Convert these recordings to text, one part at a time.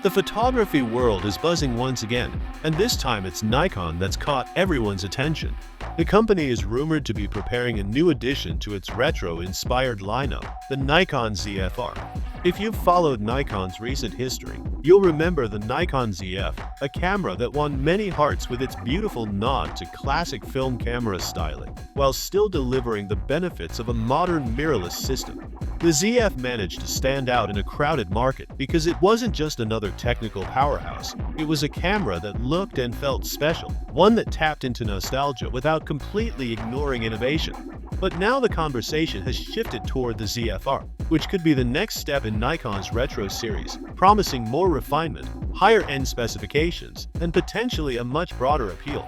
The photography world is buzzing once again, and this time it's Nikon that's caught everyone's attention. The company is rumored to be preparing a new addition to its retro-inspired lineup, the Nikon ZFR. If you've followed Nikon's recent history, you'll remember the Nikon ZF, a camera that won many hearts with its beautiful nod to classic film camera styling, while still delivering the benefits of a modern mirrorless system. The ZF managed to stand out in a crowded market because it wasn't just another technical powerhouse, it was a camera that looked and felt special, one that tapped into nostalgia without completely ignoring innovation. But now the conversation has shifted toward the ZFR, which could be the next step in Nikon's retro series, promising more refinement, higher-end specifications, and potentially a much broader appeal.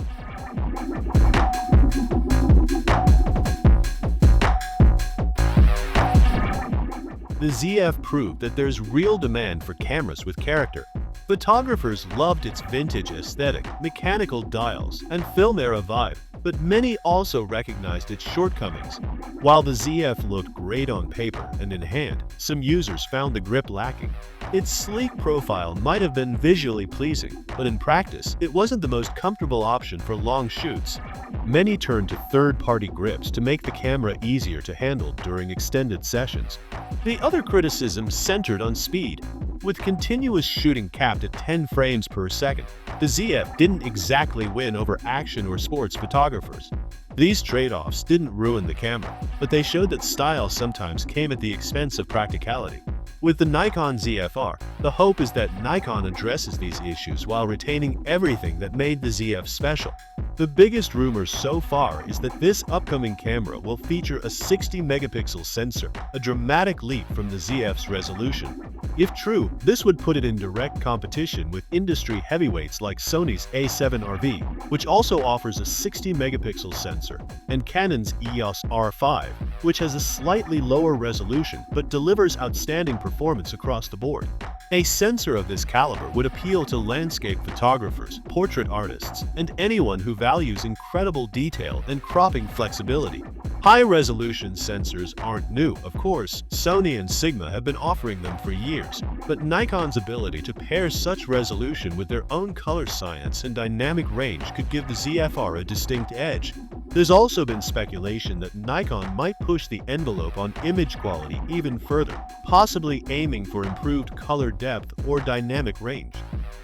The ZF proved that there's real demand for cameras with character. Photographers loved its vintage aesthetic, mechanical dials, and film era vibe, but many also recognized its shortcomings. While the ZF looked great on paper and in hand, some users found the grip lacking. Its sleek profile might have been visually pleasing, but in practice, it wasn't the most comfortable option for long shoots. Many turned to third-party grips to make the camera easier to handle during extended sessions. The other criticism centered on speed. With continuous shooting capped at 10 frames per second, the ZF didn't exactly win over action or sports photographers. These trade-offs didn't ruin the camera, but they showed that style sometimes came at the expense of practicality. With the Nikon ZFR, the hope is that Nikon addresses these issues while retaining everything that made the ZF special. The biggest rumor so far is that this upcoming camera will feature a 60-megapixel sensor, a dramatic leap from the ZF's resolution. If true, this would put it in direct competition with industry heavyweights like Sony's A7RV, which also offers a 60-megapixel sensor, and Canon's EOS R5, which has a slightly lower resolution but delivers outstanding performance across the board. A sensor of this caliber would appeal to landscape photographers, portrait artists, and anyone who values incredible detail and cropping flexibility. High-resolution sensors aren't new, of course. Sony and Sigma have been offering them for years, but Nikon's ability to pair such resolution with their own color science and dynamic range could give the ZFR a distinct edge. There's also been speculation that Nikon might push the envelope on image quality even further, possibly aiming for improved color depth or dynamic range.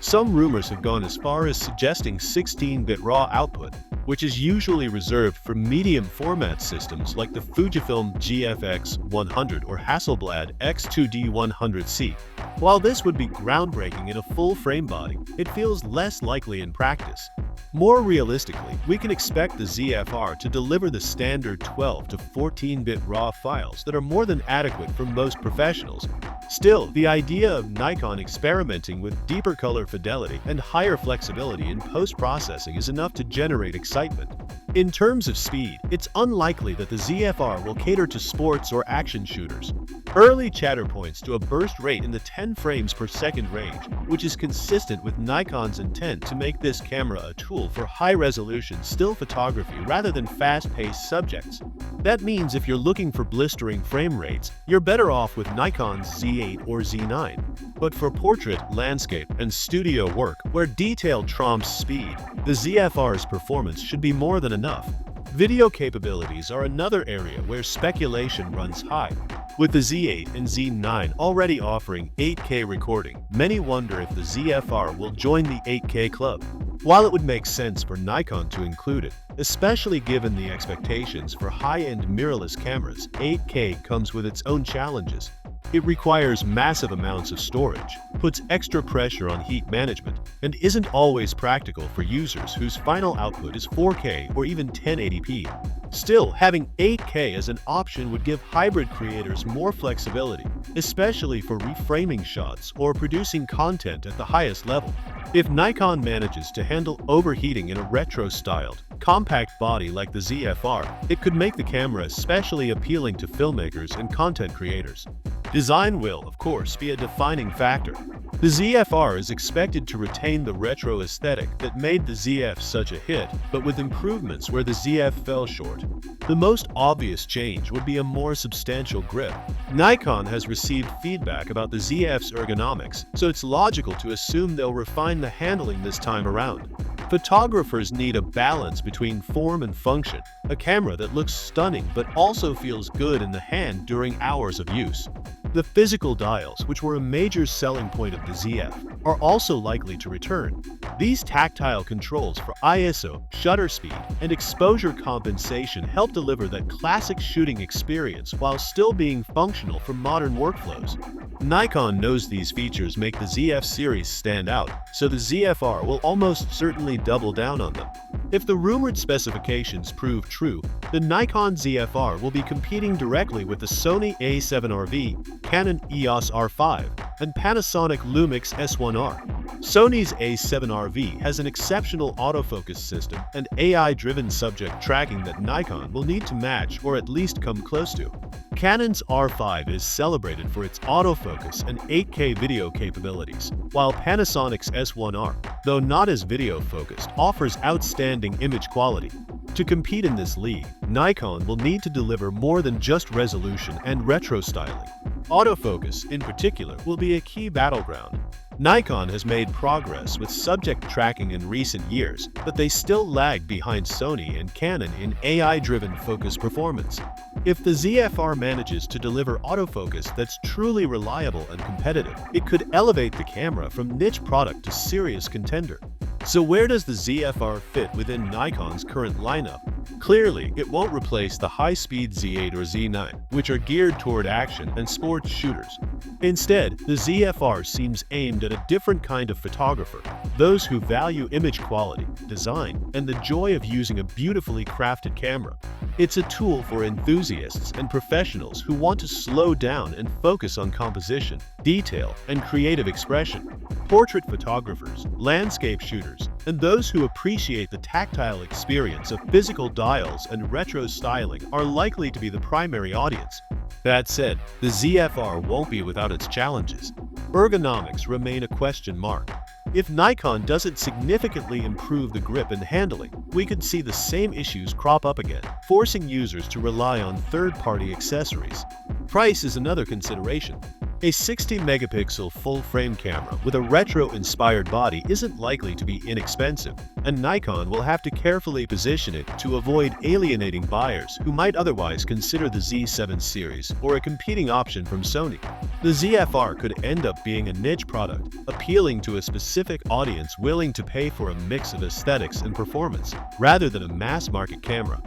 Some rumors have gone as far as suggesting 16-bit RAW output, which is usually reserved for medium format systems like the Fujifilm GFX 100 or Hasselblad X2D 100C. While this would be groundbreaking in a full-frame body, it feels less likely in practice. More realistically, we can expect the ZFR to deliver the standard 12 to 14-bit RAW files that are more than adequate for most professionals. Still, the idea of Nikon experimenting with deeper color fidelity and higher flexibility in post-processing is enough to generate excitement. In terms of speed, it's unlikely that the ZFR will cater to sports or action shooters. Early chatter points to a burst rate in the 10 frames per second range, which is consistent with Nikon's intent to make this camera a tool for high-resolution still photography rather than fast-paced subjects. That means if you're looking for blistering frame rates, you're better off with Nikon's Z8 or Z9. But for portrait, landscape, and studio work, where detail trumps speed, the ZFR's performance should be more than enough. Video capabilities are another area where speculation runs high. With the Z8 and Z9 already offering 8K recording, many wonder if the ZFR will join the 8K club. While it would make sense for Nikon to include it, especially given the expectations for high-end mirrorless cameras, 8K comes with its own challenges. It requires massive amounts of storage, puts extra pressure on heat management, and isn't always practical for users whose final output is 4K or even 1080p. Still, having 8K as an option would give hybrid creators more flexibility, especially for reframing shots or producing content at the highest level. If Nikon manages to handle overheating in a retro-styled, compact body like the ZFR, it could make the camera especially appealing to filmmakers and content creators. Design will, of course, be a defining factor. The ZFR is expected to retain the retro aesthetic that made the ZF such a hit, but with improvements where the ZF fell short. The most obvious change would be a more substantial grip. Nikon has received feedback about the ZF's ergonomics, so it's logical to assume they'll refine the handling this time around. Photographers need a balance between form and function, a camera that looks stunning but also feels good in the hand during hours of use. The physical dials, which were a major selling point of the ZF, are also likely to return. These tactile controls for ISO, shutter speed, and exposure compensation help deliver that classic shooting experience while still being functional for modern workflows. Nikon knows these features make the ZF series stand out, so the ZFR will almost certainly double down on them. If the rumored specifications prove true, the Nikon ZFR will be competing directly with the Sony A7RV, Canon EOS R5, and Panasonic Lumix S1R. Sony's A7RV has an exceptional autofocus system and AI-driven subject tracking that Nikon will need to match or at least come close to. Canon's R5 is celebrated for its autofocus and 8K video capabilities, while Panasonic's S1R, though not as video-focused, offers outstanding image quality. To compete in this league, Nikon will need to deliver more than just resolution and retro styling. Autofocus, in particular, will be a key battleground. Nikon has made progress with subject tracking in recent years, but they still lag behind Sony and Canon in AI-driven focus performance. If the ZFR manages to deliver autofocus that's truly reliable and competitive, it could elevate the camera from niche product to serious contender. So where does the ZFR fit within Nikon's current lineup? Clearly, it won't replace the high-speed Z8 or Z9, which are geared toward action and sports shooters. Instead, the ZFR seems aimed at a different kind of photographer, those who value image quality, design, and the joy of using a beautifully crafted camera. It's a tool for enthusiasts and professionals who want to slow down and focus on composition, detail, and creative expression. Portrait photographers, landscape shooters, and those who appreciate the tactile experience of physical dials and retro styling are likely to be the primary audience. That said, the ZFR won't be without its challenges. Ergonomics remain a question mark. If Nikon doesn't significantly improve the grip and handling, we could see the same issues crop up again, forcing users to rely on third-party accessories. Price is another consideration. A 60-megapixel full-frame camera with a retro-inspired body isn't likely to be inexpensive, and Nikon will have to carefully position it to avoid alienating buyers who might otherwise consider the Z7 series or a competing option from Sony. The ZFR could end up being a niche product, appealing to a specific audience willing to pay for a mix of aesthetics and performance, rather than a mass-market camera.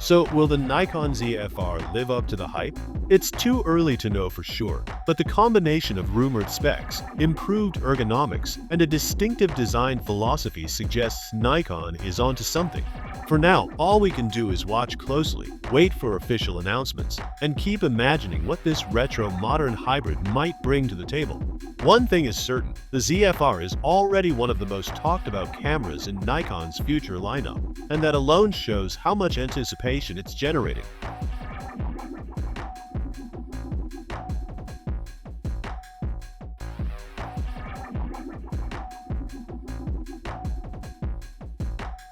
So, will the Nikon ZFR live up to the hype? It's too early to know for sure, but the combination of rumored specs, improved ergonomics, and a distinctive design philosophy suggests Nikon is onto something. For now, all we can do is watch closely, wait for official announcements, and keep imagining what this retro-modern hybrid might bring to the table. One thing is certain, the ZFR is already one of the most talked about cameras in Nikon's future lineup, and that alone shows how much anticipation it's generating.